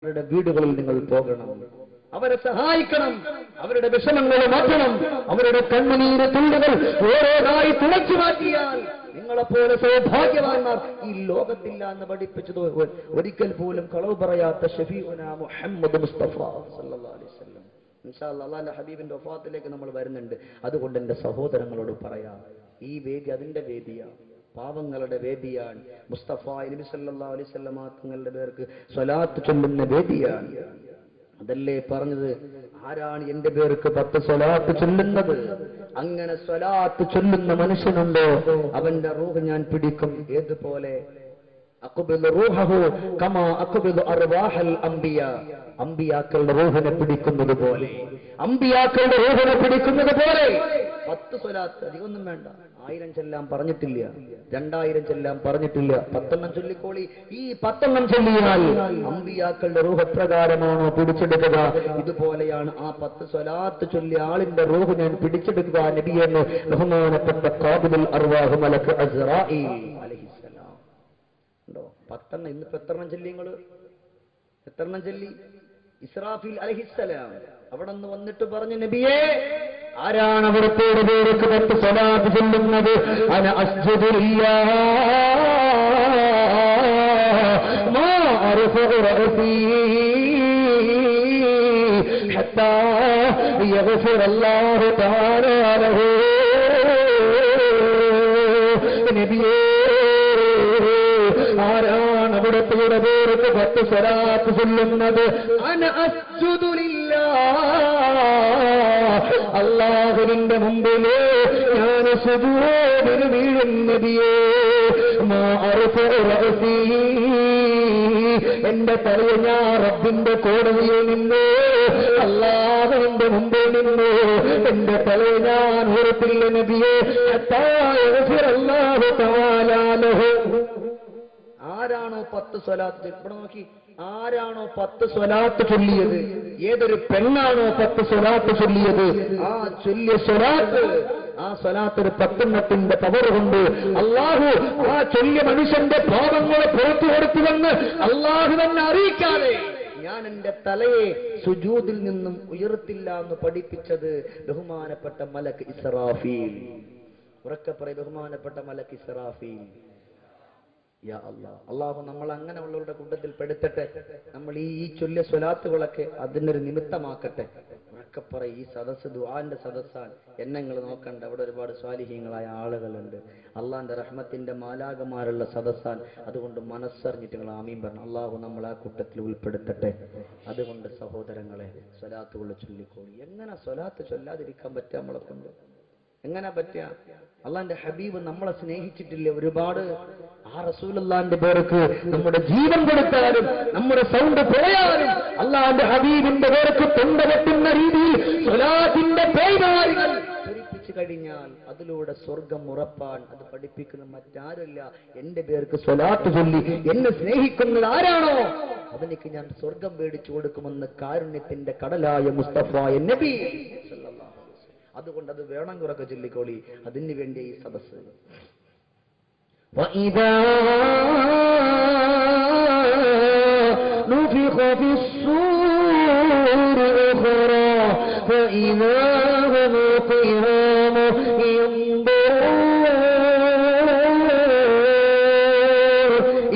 അവരുടെ വീടുകളിൽ നിങ്ങൾ പോകണം, അവരെ സഹായിക്കണം, അവരുടെ വിഷമങ്ങൾ മാറ്റണം, അവരുടെ കണ്ണുനീര് തുള്ളികൾ ഓരോന്നായി തുളച്ചു മാറ്റിയാൽ നിങ്ങളെപ്പോലെ സൗഭാഗ്യവാന്മാർ ഈ ലോകത്തില്ല എന്ന് പഠിപ്പിച്ചത് ഒരിക്കൽ പോലും കളവ് പറയാത്ത ഷഫീഉന മുഹമ്മദ് മുസ്തഫ സല്ലല്ലാഹു അലൈഹി വസല്ലം. ഇൻഷാ അല്ലാഹ് അല്ലാഹുവിന്റെ ഹബീബിന്റെ വഫാത്തിലേക്ക് നമ്മൾ വരുന്നുണ്ട്. അതുകൊണ്ട് എന്റെ സഹോദരങ്ങളോട് പറയാം, ഈ വേദി അതിന്റെ വേദിയാണ്, പാവങ്ങളുടെ വേദിയാണ്. മുസ്തഫ നബി സല്ലല്ലാഹു അലൈഹി വസല്ലം തങ്ങളുടെ പേർക്ക് സ്വലാത്ത് ചൊല്ലുന്ന വേദിയാണ്. അതല്ലേ പറഞ്ഞത്, ആരാണ് എന്റെ പേർക്ക് 10 സ്വലാത്ത് ചൊല്ലുന്നത്? അങ്ങനെ സ്വലാത്ത് ചൊല്ലുന്ന മനുഷ്യനുണ്ടോ അവന്റെ റൂഹ് ഞാൻ പിടിക്കും. ഏതുപോലെ അഖ്ബിദു റൂഹഹു കമാ അഖ്ബിദു അർവാഹൽ അംബിയാ, അംബിയാക്കളുടെ റൂഹിനെ പിടിക്കുന്നത് പോലെ, അംബിയാക്കളുടെ റൂഹിനെ പിടിക്കുന്നത് പോലെ 10 സ്വലാത്ത്, അധികമൊന്നും വേണ്ട. 1000 ചെല്ലാൻ പറഞ്ഞിട്ടില്ല, 2000 ചെല്ലാൻ പറഞ്ഞിട്ടില്ല, 10 ചൊല്ലിക്കോളി. ഈ 10 ചൊല്ലിയാൽ അംബിയാക്കളുടെ റൂഹ് എപ്രകാരമാണോ പിടിച്ചെടുക്കുക, ഇതുപോലെയാണ് ആ 10 സ്വലാത്ത് ചൊല്ലിയ ആളിന്റെ റൂഹ് ഞാൻ പിടിച്ചെടുക്കുക നബിയെന്ന് ബഹുമാനപ്പെട്ട ഖാബിദുൽ അർവാഹ് മലക്ക് അസ്റാഈൽ അലൈഹിസ്സലാം. ഉണ്ടോ 10? ഇന്നിപ്പോ എത്ര ചൊല്ലി? എത്ര ചൊല്ലി? ഇസ്രാഫീൽ അലൈഹിസ്സലാം അവിടെ നിന്ന് വന്നിട്ട് പറഞ്ഞു, നബിയേ, ആരാണ് അവിടുത്തെ പേർക്ക് 10 സ്വലാത്ത് ചൊല്ലുന്നത്? അന അസ്ജുദു ലില്ലാഹ് മാ അർഫഉ റഅസീ ഹത്താ യഗ്ഫിറല്ലാഹു തആല ലഹു. നബിയേ, ആരാണ് അവിടുത്തെ പേർക്ക് 10 സ്വലാത്ത് ചൊല്ലുന്നത്? അന അസ്ജുദു ലില്ലാഹ്, അല്ലാഹുവിന്റെ മുമ്പില് ഞാൻ സുജൂദിന് വീഴും നബിയേ. മാ അർഫഉ റഅസീ, എന്റെ തലയെ ഞാൻ റബ്ബിന്റെ കോടതിയിൽ നിന്നു, അല്ലാഹുവിന്റെ മുമ്പിൽ നിന്നു എന്റെ തലയെ ഞാൻ ഉയർത്തില്ല നബിയേ. ഹത്താ യഗ്ഫിറല്ലാഹു തആല ലഹു. ആരാണോ 10 സ്വലാത്ത്, ഇവിടെ നോക്കി, ആരാണോ 10 സ്വലാത്ത് ചൊല്ലിയത്, ഏതൊരു പെണ്ണാണോ 10 സ്വലാത്ത് ചൊല്ലിയത്, ആ ചൊല്ലിയ സ്വലാത്ത്, ആ സ്വലാത്ത് ഒരു 10 പവർ കൊണ്ട് അള്ളാഹു ആ ചൊല്ലിയ മനുഷ്യന്റെ പാപങ്ങളെ പുറത്തു കൊടുത്തുവെന്ന് അള്ളാഹു തന്നെ അറിയിക്കാതെ ഞാൻ എന്റെ തലയെ സുജൂദിൽ നിന്നും ഉയർത്തില്ല എന്ന് പഠിപ്പിച്ചത് ബഹുമാനപ്പെട്ട മലക്ക് ഇസ്രാഫീൽ. ഉറക്കെ പറയും, ബഹുമാനപ്പെട്ട മലക്ക് ഇസ്രാഫീൽ. യാ അല്ലാഹ്, അള്ളാഹു നമ്മൾ അങ്ങനെയുള്ളവരുടെ കൂട്ടത്തിൽ പെടുത്തട്ടെ. നമ്മൾ ഈ ചൊല്ലിയ സ്വലാത്തുകളൊക്കെ അതിനൊരു നിമിത്തമാക്കട്ടെ. ഉറക്കപ്പറ, ഈ സദസ്സ് ദുആന്റെ സദസ്സാണ്. എന്നെങ്ങൾ നോക്കണ്ട, അവിടെ ഒരുപാട് സ്വാലിഹീങ്ങളായ ആളുകളുണ്ട്. അള്ളാന്റെ റഹ്മത്തിന്റെ മാലാകമാരുള്ള സദസ്സാണ്. അതുകൊണ്ട് മനസ്സറിഞ്ഞിട്ട് നിങ്ങൾ ആമീൻ പറഞ്ഞു. അള്ളാഹു നമ്മൾ ആ കൂട്ടത്തിൽ ഉൾപ്പെടുത്തട്ടെ. അതുകൊണ്ട് സഹോദരങ്ങളെ, സ്വലാത്തുകൾ ചൊല്ലിക്കോളി. എങ്ങനെ സ്വലാത്ത് ചൊല്ലാതിരിക്കാൻ പറ്റുക? നമ്മളെ കൊണ്ട് എങ്ങനെ പറ്റുക? അള്ളാന്റെ ഹബീബ് നമ്മളെ സ്നേഹിച്ചിട്ടില്ലേ ഒരുപാട്? ആ റസൂലുള്ളാഹിന്റെ പേർക്ക് നമ്മുടെ ജീവൻ കൊടുത്താലും, നമ്മുടെ സൗണ്ട് പോയാലും, അള്ളാന്റെ ഹബീബിന്റെ പേർക്ക് തൊണ്ട വെട്ടുന്ന രീതിയിൽ സ്വലാത്തിന്റെ പേരുകൾ ധരിപ്പിച്ചു കഴിഞ്ഞാൽ അതിലൂടെ സ്വർഗം ഉറപ്പാൻ. അത് പഠിപ്പിക്കുന്ന മറ്റാരുമില്ല. എന്റെ പേർക്ക് സ്വലാത്ത് ചൊല്ലി എന്നെ സ്നേഹിക്കുന്നത് ആരാണോ അവനിക്ക് ഞാൻ സ്വർഗം മേടിച്ചു കൊടുക്കുമെന്ന് കാരുണ്യത്തിന്റെ കടലായ മുസ്തഫ നബി സല്ലല്ലാഹു. അതുകൊണ്ട് അത് വേണം, കുറക്കെ ചൊല്ലിക്കോളി. അതിനു വേണ്ടി ഈ സദസ്സ്. وَإِذَا نُفِخَ فِي الصُّورِ أُخْرَى فَإِذَا هُمْ قِيَامٌ يَنظُرُونَ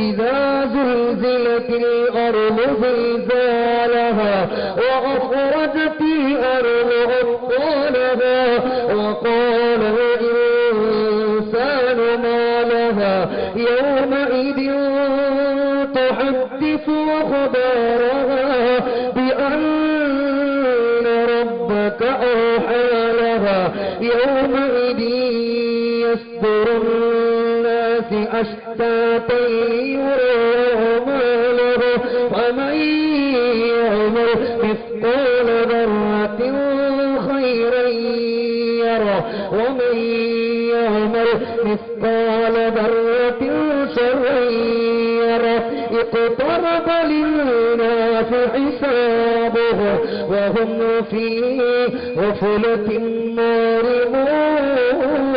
إِذَا زُلْزِلَتِ الْأَرْضُ زِلْزَالَهَا وَأَخْرَجَتِ الْأَرْضُ أَثْقَالَهَا وَقَالَ الْإِنسَانُ مَا لَهَا يَوْمَئِذٍ تُحَدِّثُ أَخْبَارَهَا بِأَنَّ رَبَّكَ أَوْحَى لَهَا يَوْمَئِذٍ يَصْدُرُ النَّاسُ أَشْتَاتًا لِيُرَوْا أَعْمَالَهُمْ فَمَن يَعْمَلْ مِثْقَالَ ذَرَّةٍ خَيْرًا يَرَهُ وَمَن يَعْمَلْ مِثْقَالَ ذَرَّةٍ شَرًّا يَرَهُ اقْتَرَبَ لِلنَّاسِ حِسَابُهُمْ وَهُمْ فِي غَفْلَةٍ مُعْرِضُونَ.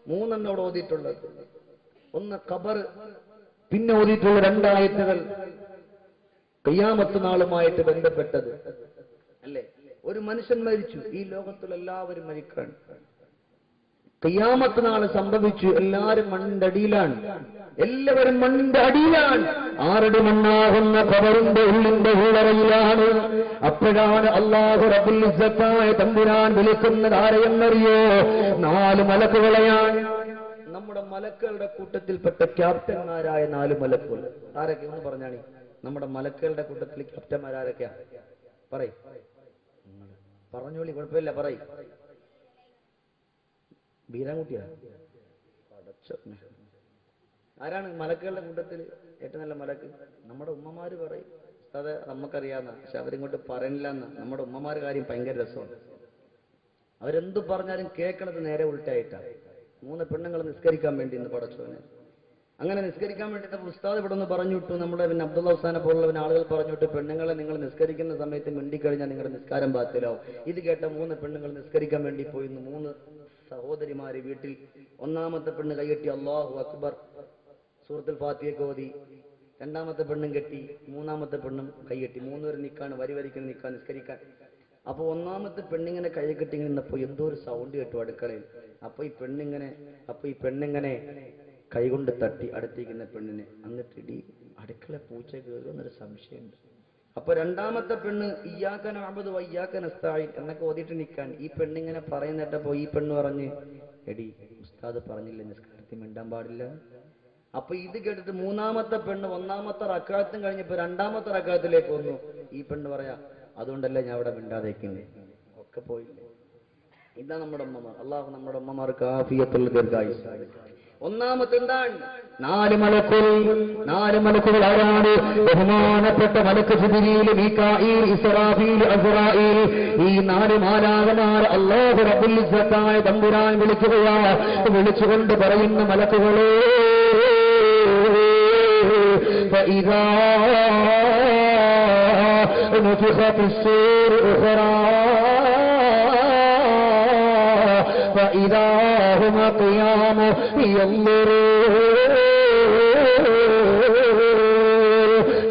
3 ഓതിയിട്ടുള്ളത്. ഒന്ന് ഖബർ, പിന്നെ ഓതിയിട്ടുള്ള 2 ആയത്തുകൾ ഖിയാമത്ത് നാളുമായിട്ട് ബന്ധപ്പെട്ടത് അല്ലേ? ഒരു മനുഷ്യൻ മരിച്ചു, ഈ ലോകത്തുള്ള എല്ലാവരും മരിക്കാണ്. ഖിയാമത്ത് നാൾ സംഭവിച്ചു, എല്ലാവരും മണ്ണിന്റെ അടിയിലാണ്, എല്ലാവരും മണ്ണിന്റെ അടിയിലാണ്. 6 അടി മണ്ണാകുന്ന ഖബറിന്റെ ഉള്ളിന്റെ ഉള്ളറയിലാണ്. അപ്പോഴാണ് അല്ലാഹു റബ്ബുൽ ഇസ്സത്തായ തമ്പുരാൻ വിളിക്കുന്നത് ആരെയെന്നറിയോ? 4 മലക്കുകളെയാണ്. നമ്മുടെ മലക്കുകളുടെ കൂട്ടത്തിൽപ്പെട്ട ക്യാപ്റ്റന്മാരായ 4 മലക്കുകൾ ആരൊക്കെ ഒന്ന് പറഞ്ഞാണി? നമ്മുടെ മലക്കുകളുടെ കൂട്ടത്തിൽ ക്യാപ്റ്റന്മാരാരൊക്കെയാ? പറയ്, പറഞ്ഞോളി, കുഴപ്പമില്ല, പറയ്. ബീരാൻകുട്ടിയാ? ആരാണ് മലക്കുകളുടെ കൂട്ടത്തിൽ ഏറ്റവും നല്ല മലക്ക്? നമ്മുടെ ഉമ്മമാര് പറയും, അത് നമുക്കറിയാവുന്ന, പക്ഷെ അവരിങ്ങോട്ട് പറയണില്ല എന്ന്. നമ്മുടെ ഉമ്മമാരുടെ കാര്യം ഭയങ്കര രസമാണ്. അവരെന്തു പറഞ്ഞാലും കേൾക്കണത് നേരെ ഉൾട്ടായിട്ടാണ്. 3 പെണ്ണുങ്ങൾ നിസ്കരിക്കാൻ വേണ്ടി ഇന്ന് പടച്ചോനെ, അങ്ങനെ നിസ്കരിക്കാൻ വേണ്ടിയിട്ട് ഉസ്താദ് ഇവിടെ നിന്ന് പറഞ്ഞു വിട്ടു. നമ്മുടെ പിന്നെ അബ്ദുള്ള ഉസ്താനെ പോലുള്ള ആളുകൾ പറഞ്ഞു വിട്ടു, പെണ്ണുങ്ങളെ നിങ്ങൾ നിസ്കരിക്കുന്ന സമയത്ത് മിണ്ടിക്കഴിഞ്ഞാൽ നിങ്ങളുടെ നിസ്കാരം ബാത്തിലാവും. ഇത് കേട്ട 3 പെണ്ണുങ്ങൾ നിസ്കരിക്കാൻ വേണ്ടി പോയിന്ന്. 3 സഹോദരിമാര് വീട്ടിൽ. 1-ാമത്തെ പെണ്ണ് കൈകെട്ടി അല്ലാഹു അക്ബർ സൂറത്തുൽ ഫാത്തിഹയൊക്കെ ഓതി. 2-ാമത്തെ പെണ്ണും കെട്ടി, 3-ാമത്തെ പെണ്ണും കൈകെട്ടി. 3 പേര് നിൽക്കാണ്, വരിവരിക്കുന്ന നിൽക്കാൻ നിസ്കരിക്കാൻ. അപ്പൊ 1-ാമത്തെ പെണ്ണിങ്ങനെ കൈ കെട്ടി നിന്നപ്പോ എന്തോ ഒരു സൗണ്ട് കേട്ടു അടുക്കളയിൽ. അപ്പൊ ഈ പെണ്ണിങ്ങനെ കൈകൊണ്ട് തട്ടി അടുത്തിരിക്കുന്ന പെണ്ണിനെ. എന്നിട്ട് ഇടി അടുക്കള പൂച്ച കയറുമെന്നൊരു സംശയമുണ്ട്. അപ്പൊ 2-ാമത്തെ പെണ്ണ് ഇയ്യാക നഅ്ബുദു വ ഇയ്യാക നസ്തഈൻ എന്നൊക്കെ ഓതിയിട്ട് നിൽക്കാൻ. ഈ പെണ്ണിങ്ങനെ പറയുന്നിട്ടപ്പോ ഈ പെണ്ണ് പറഞ്ഞ്, എടി ഉസ്താദ് പറഞ്ഞില്ല നിസ്കാരത്തിൽ മിണ്ടാൻ പാടില്ല. അപ്പൊ ഇത് കേട്ടിട്ട് 3-ാമത്തെ പെണ്ണ് 1-ാമത്തെ റക്അത്തും കഴിഞ്ഞപ്പോ 2-ാമത്തെ റക്അത്തിലേക്ക് വന്നു. ഈ പെണ്ണ് പറയാ, അതുകൊണ്ടല്ലേ ഞാൻ അവിടെ മിണ്ടാതേക്കുന്നത്. ഒക്കെ പോയില്ലേ? ഇതാ നമ്മുടെ ഉമ്മമാർ. അള്ളാഹു നമ്മുടെ ഉമ്മമാർക്ക് ആഫിയത്തുള്ള ദീർഘായുസ്സ്. 1-ാമത്തെ എന്താണ്? 4 മലക്കുകൾ ആരാണ്? ബഹുമാനപ്പെട്ട മലക്ക് ജിബ്രീൽ, മീകാഈൽ, ഇസ്റാഫീൽ, അസ്റാഈൽ. ഈ 4 മാലാഖമാർ അല്ലാഹു റബ്ബുൽ ഇസ്സത്തായ തമ്പുരാൻ വിളിച്ചുകൊണ്ട് പറയുന്ന മലക്കുകളെ, فإذا نفخ في الصور أخرى فإذا هم قيام ينظرون.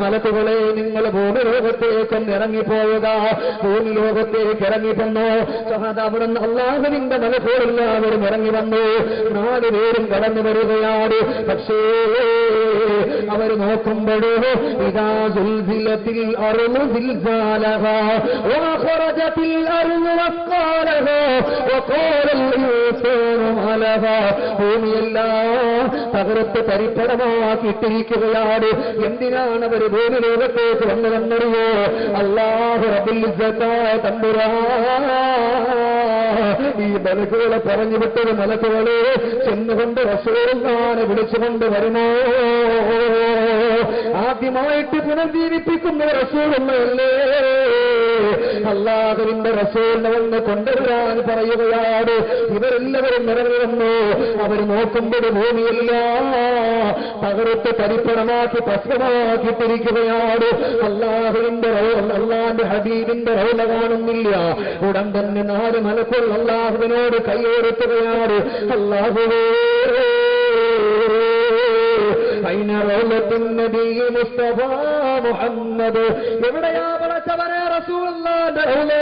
മലക്കുകളെ, നിങ്ങൾ ഭൂമി ലോകത്തേക്കൊന്ന് ഇറങ്ങിപ്പോവുക. ഭൂമി ലോകത്തേക്ക് ഇറങ്ങിപ്പോന്നു. സഹദാബുറന്ന് അല്ലാഹുവിന്റെ മലക്കുകളെല്ലാവരും ഇറങ്ങി വന്നു. 4 പേരും കടന്നു വരികയാണ്. പക്ഷേ അവർ നോക്കുമ്പോഴോ ഇദാ സുൽസിലത്തിൽ അർളു സിൽസാലഹാ വഖറജത്തിൽ അർളു വഖാലഹാ വഖാലൽ ഇൻസാനു മാലഹാ. ഭൂമിയെല്ലാം തകർത്ത് തരിപ്പണമാക്കിയിട്ടിരിക്കുകയാണ്. എന്തിനാണ് അവർ ഭൂമി ലോകത്തേക്ക് വന്നതെന്നറിയോ? അല്ലാഹു റബ്ബുൽ ഇസ്സത്തായ തമ്പുരാൻ ഈ മലക്കുകളെ പറഞ്ഞു വിട്ടത്, മലക്കുകളെ ചെന്നുകൊണ്ട് റസൂലുള്ളാഹിനെ വിളിച്ചുകൊണ്ട് വരുമോ? ആദ്യമായിട്ട് പുനർജീവിപ്പിക്കുന്ന റസൂലുള്ളാഹല്ലേ. അല്ലാഹുവിന്റെ റസൂലിനെ വന്ന് കൊണ്ടുവരാൻ പറയുകയാണ്. ഇവരെല്ലാവരും ഇറങ്ങി വന്നു. അവർ നോക്കുമ്പോൾ ഭൂമിയല്ല തകർത്ത് തരിപ്പണമാക്കി ഭസ്മമാക്കിയിട്ടിരിക്കുകയാണ്. അള്ളാഹുവിന്റെ ഹബീബിന്റെ റൗള കാണുന്നില്ല. ഉടൻ തന്നെ 4 മലക്കുകൾ അള്ളാഹുവിനോട് കൈയോടുത്തുകയാണ്. അല്ലാഹുവേ, അയിന റൗളത്തുൻ നബി മുസ്തഫ മുഹമ്മദ്. എവിടെയാ പടച്ചവനെ റസൂലുള്ളാഹിന്റെ റൗള?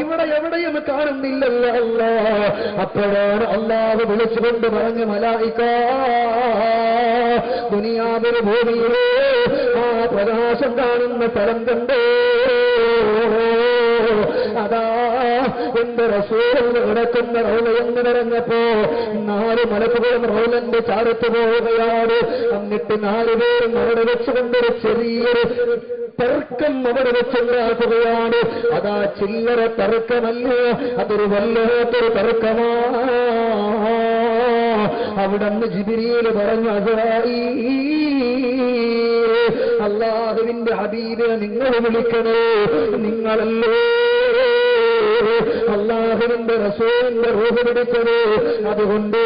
ഇവിടെ എവിടെയും കാണുന്നില്ലല്ലോ അല്ലാഹ്. അപ്പോഴാണ് അല്ലാഹു വിളിച്ചുകൊണ്ട് പറഞ്ഞു, മലായിക, ദുനിയാവിലെ ഭൂമിയിലെ ആ പ്രകാശം കാണുന്ന സ്ഥലം കണ്ടോ? അതാ എന്റെ റസൂലിന് കിടക്കുന്ന റൗള എന്ന് പറഞ്ഞപ്പോ 4 മലക്കുകളും റൗലന്റെ ചാരത്ത് പോവുകയാണ്. എന്നിട്ട് 4 പേരും അവിടെ വെച്ചുകൊണ്ടൊരു ചെറിയൊരു തർക്കം അവിടെ വെച്ചുണ്ടാക്കുകയാണ്. അതാ ചില്ലറ തർക്കമല്ല, അതൊരു വല്ലാത്തൊരു തർക്കമാ. അവിടന്ന് ജിബ്രീൽ പറഞ്ഞു, അസ്റാഈൽ, അല്ലാഹുവിന്റെ ഹബീബിനെ നിങ്ങൾ വിളിക്കണേ. നിങ്ങളല്ലേ അല്ലാഹുവിന്റെ റസൂലിന്റെ റൂഹ് പിടിച്ചത്. അതുകൊണ്ട്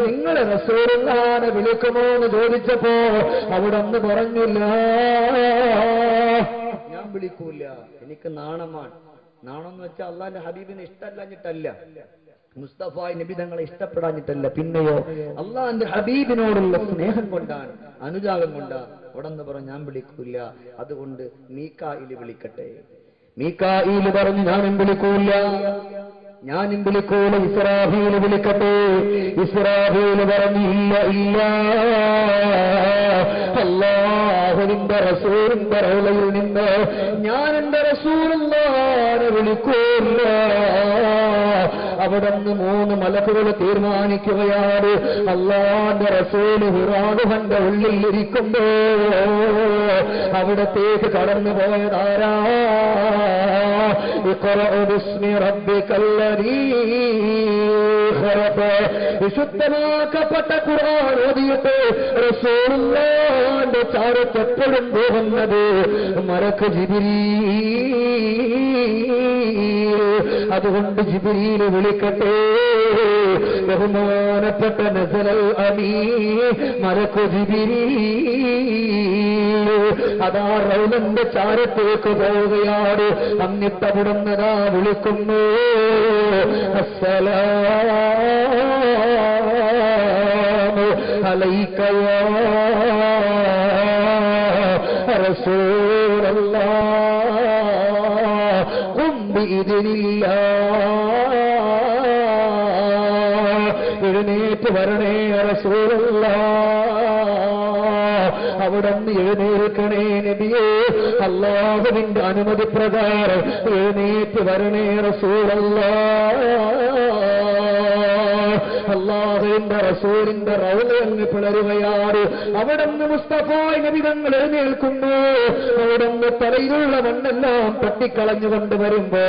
നിങ്ങളെ റസൂലുള്ളാഹിനെ വിളിക്കുമോ എന്ന് ചോദിച്ചപ്പോ അവിടന്ന് പറഞ്ഞില്ല, ഞാൻ വിളിക്കൂല, എനിക്ക് നാണമാണ്. നാണം എന്ന് വെച്ചാൽ അള്ളാന്റെ ഹബീബിനെ ഇഷ്ടമല്ലഞ്ഞിട്ടല്ല, മുസ്തഫ നബി തങ്ങളെ ഇഷ്ടപ്പെടാഞ്ഞിട്ടല്ല, പിന്നെയോ അള്ളാന്റെ ഹബീബിനോടുള്ള സ്നേഹം കൊണ്ടാണ്, അനുരാഗം കൊണ്ടാണ്. അവിടെ നിന്ന് പറഞ്ഞു ഞാൻ വിളിക്കൂല, അതുകൊണ്ട് മീകായിൽ വിളിക്കട്ടെ. മീകായിൽ പറഞ്ഞു ഞാനും വിളിക്കൂല, ഞാനും വിളിക്കൂല, ഇസ്രാഫീൽ വിളിക്കട്ടെ. ഇസ്രാഫീൽ പറഞ്ഞു ഇല്ല ഇല്ല, അല്ലാഹുവിന്റെ റസൂലിന്റെ റൗളയിൽ നിന്ന് ഞാൻ എന്റെ റസൂലുള്ളാഹിനെ വിളിക്കൂല. അവിടുന്ന് 3 മലക്കുകൾ തീരുമാനിക്കുകയാണ്, അല്ലാഹുവിന്റെ റസൂൽ ഹിറാന്റെ ഉള്ളിൽ ഇരിക്കുമ്പോ അവിടത്തേക്ക് കടന്നു പോയതാരാ? വിശുദ്ധമാക്കപ്പെട്ട ഖുർആൻ ഓതിയിട്ട് റസൂലുള്ളാഹിന്റെ ചാരത്ത് എപ്പോഴും പോകുന്നത് മലക്ക് ജിബ്രീൽ. അതുകൊണ്ട് ജിബ്രീൽ വിളിക്കട്ടെ. ബഹുമാനപ്പെട്ട നസലൽ അമീൻ മലക്ക് ജിബ്രീൽ അതാ റൗലന്റെ ചാരത്തേക്ക് പോവുകയാണ്. അന്നിട്ടവിടുന്നതാ വിളിക്കുന്നു, അസ്സലാമു അലൈക യാ റസൂലല്ലാഹ് ഖും ബിഇദ്നില്ലാഹ്. എഴുന്നേറ്റ് വരണേ റസൂലല്ലാഹ്, അവിടുന്ന് എഴുന്നേൽക്കണേ നബിയേ, അല്ലാഹുവിന്റെ അനുമതി പ്രകാരം എഴുന്നേറ്റ് വരണേ റസൂലല്ലാഹ്. അല്ലാഹുവിന്റെ റസൂലിന്റെ റൗളയങ്ങ് പിളരുകയാണ്. അവിടുന്ന് മുസ്തഫ നബി തങ്ങൾ എഴുന്നേൽക്കുന്നു. അവിടുന്ന് തലയിലുള്ള മണ്ണെല്ലാം തട്ടിക്കളഞ്ഞുകൊണ്ട് വരുമ്പോ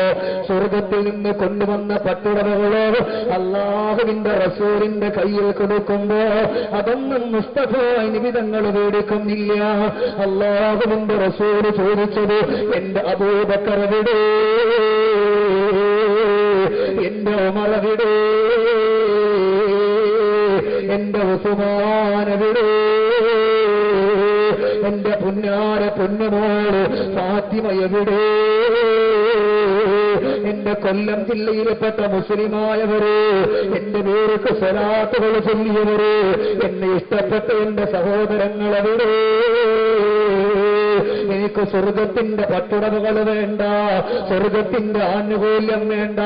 സ്വർഗത്തിൽ നിന്ന് കൊണ്ടുവന്ന പട്ടുടമകളോ അല്ലാഹുവിന്റെ റസൂലിന്റെ കയ്യിൽ കൊടുക്കുമ്പോ അതൊന്നും മുസ്തഫ നബി തങ്ങൾ പേടിക്കുന്നില്ല. അല്ലാഹുവിന്റെ റസൂൽ ചോദിച്ചത്, എന്റെ അബൂബക്കർ എവിടെ, എന്റെ ഉമർ എവിടെ, എന്റെ ഉസ്മാൻ എവിടെ, എന്റെ പുന്നാര പൊന്നുമോള് ഫാത്തിമ എവിടെ, എന്റെ കൊല്ലം ജില്ലയിൽപ്പെട്ട മുസ്ലിമായവര്, എന്റെ പേർക്ക് സ്വലാത്തുകൾ ചൊല്ലിയവര്, എന്നെ ഇഷ്ടപ്പെട്ട എന്റെ സഹോദരങ്ങളെവിടെ? എനിക്ക് സ്വർഗത്തിന്റെ പട്ടുടമകൾ വേണ്ട, സ്വർഗത്തിന്റെ ആനുകൂല്യം വേണ്ട,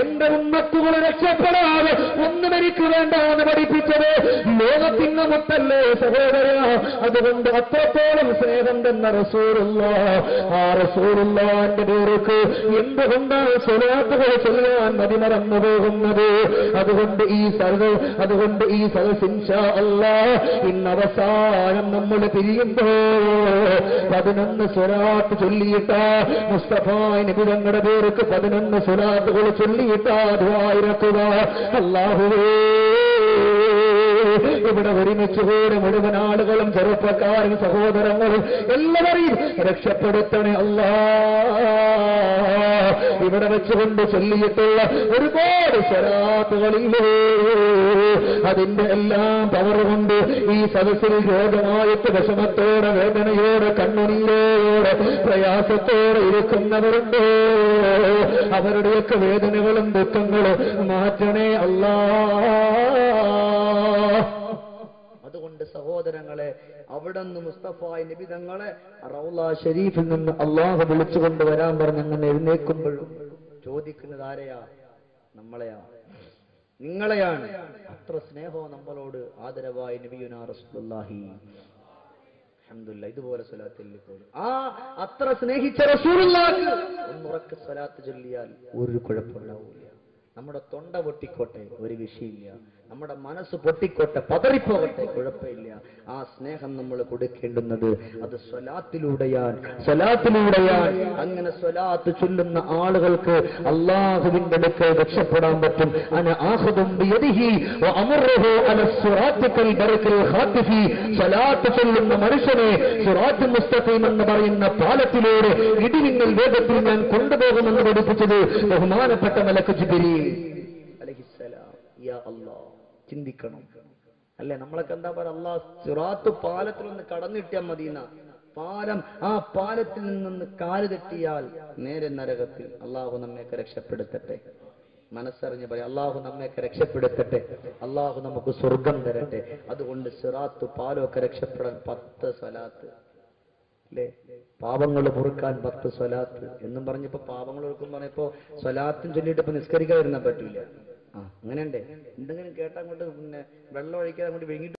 എന്റെ ഉമ്മത്തുകൾ രക്ഷപ്പെടാതെ ഒന്നും എനിക്ക് വേണ്ട എന്ന് പഠിപ്പിച്ചത് ലോകത്തിന്റെ മുത്തല്ലേ സഹോദര. അതുകൊണ്ട് അത്രത്തോളം സ്നേഹം തന്ന റസൂലുള്ളാഹ്, ആ റസൂലുള്ളാഹിന്റെ പേർക്ക് എന്തുകൊണ്ടാണ് സ്വലാത്തുകൾ ചൊല്ലാൻ മതിമറന്നു പോകുന്നത്? അതുകൊണ്ട് ഈ സദസ് ഇൻഷാ അല്ലാഹ് ഇന്ന് അവസാനം നമ്മൾ പിരിയുമ്പോ 11 സ്വലാത്ത് ചൊല്ലിയിട്ട മുസ്തഫ നബി തങ്ങളുടെ പേർക്ക് 11 സ്വലാത്തുകൾ ചൊല്ലിയിട്ട ദുആ ഇറക്കുക. അല്ലാഹുവേ, ഇവിടെ ഒരുമിച്ച് കൂടെ മുഴുവൻ ആളുകളും ചെറുപ്പക്കാരും സഹോദരങ്ങളും എല്ലാവരെയും രക്ഷപ്പെടുത്തണേ അല്ലാഹ്. ഇവിടെ വെച്ചുകൊണ്ട് ചൊല്ലിയിട്ടുള്ള ഒരുപാട് സ്വലാത്തുകളില്ലേ, അതിന്റെ എല്ലാം പവർ കൊണ്ട് ഈ സദസ്സിൽ രോഗമായിട്ട് വിഷമത്തോടെ വേദനയോടെ കണ്ണുനീരോടെ പ്രയാസത്തോടെ ഇരിക്കുന്നവരുണ്ടോ? അവരുടെയൊക്കെ വേദനകളും ദുഃഖങ്ങളും മാറ്റണേ അല്ലാഹ്. അതുകൊണ്ട് സഹോദരങ്ങളെ, അവിടുന്ന് മുസ്തഫ നബി തങ്ങളെ റൗള ഷരീഫിൽ നിന്ന് അല്ലാഹു വിളിച്ചുകൊണ്ട് വരാൻ പറഞ്ഞ് അങ്ങനെ എഴുന്നേൽക്കുമ്പോഴും ചോദിക്കുന്നത് ആരെയാ? നമ്മളെയാ, നിങ്ങളെയാണ്. അത്ര സ്നേഹവും നമ്മളോട് ആദരവായി നബിയുനാ റസൂലുള്ളാഹി. അൽഹംദുലില്ലാഹ്, ഇതുപോലെ സ്വലാത്തിൽ പോലും അത്ര സ്നേഹിച്ച റസൂലുള്ളാഹി ഒന്നുറക്കെ സ്വലാത്ത് ചൊല്ലിയാൽ ഒരു കുഴപ്പമുണ്ടാവില്ല. നമ്മുടെ തൊണ്ട പൊട്ടിക്കോട്ടെ, ഒരു വിഷയമില്ല. നമ്മുടെ മനസ്സ് പൊട്ടിക്കോട്ടെ, പതറിപ്പോകട്ടെ, കുഴപ്പമില്ല. ആ സ്നേഹം നമ്മൾ കൊടുക്കേണ്ടുന്നത് അത് സ്വലാത്തിലൂടെയാണ്. അങ്ങനെ സ്വലാത്ത് ചൊല്ലുന്ന ആളുകൾക്ക് അല്ലാഹുവിന്റെ അടുക്കൽ രക്ഷപ്പെടാൻ പറ്റും. അന ആഖുദും ബിയദിഹി വഅമറുഹു അല സിറാത്തിക്കൽ ബറകൽ ഖാതിഫി. സ്വലാത്ത് ചൊല്ലുന്ന മനുഷ്യനെ സിറാത്ത് മുസ്തഖീം എന്ന് പറയുന്ന പാലത്തിലൂടെ ഇടിമിന്നൽ വേഗത്തിൽ ഞാൻ കൊണ്ടുപോകുമെന്ന് പഠിപ്പിച്ചത് ബഹുമാനപ്പെട്ട മലക്ക് ജിബ്രീൽ അലൈഹിസ്സലാം. യാ അല്ലാഹ്, ചിന്തിക്കണം അല്ലെ? നമ്മളൊക്കെ എന്താ പറയുക, അല്ലാഹ് സിറാത്ത് പാലത്തിലൊന്ന് കടന്നിട്ടിയാൽ മദീന പാലം, ആ പാലത്തിൽ നിന്ന് കാല് തെറ്റിയാൽ നേരെ നരകത്തിൽ. അല്ലാഹു നമ്മയൊക്കെ രക്ഷപ്പെടുത്തട്ടെ. മനസ്സറിഞ്ഞ് പറയാം, അള്ളാഹു നമ്മയൊക്കെ രക്ഷപ്പെടുത്തട്ടെ, അള്ളാഹു നമുക്ക് സ്വർഗം തരട്ടെ. അതുകൊണ്ട് സിറാത്ത് പാലൊക്കെ രക്ഷപ്പെടാൻ 10 സ്വലാത്ത് അല്ലേ, പാപങ്ങൾ പൊറുക്കാൻ 10 സ്വലാത്ത് എന്നും പറഞ്ഞപ്പോ പാപങ്ങൾ പൊറുക്കും പറഞ്ഞപ്പോ സ്വലാത്തും ചൊല്ലിയിട്ട് ഇപ്പൊ നിസ്കരിക്കാതിരുന്നാൻ പറ്റൂല. അങ്ങനെയുണ്ടേ, എന്തെങ്കിലും കേട്ടാ അങ്ങോട്ട് പിന്നെ വെള്ളം ഒഴിക്കാതെ അങ്ങോട്ട് വിഴുങ്ങിട്ട്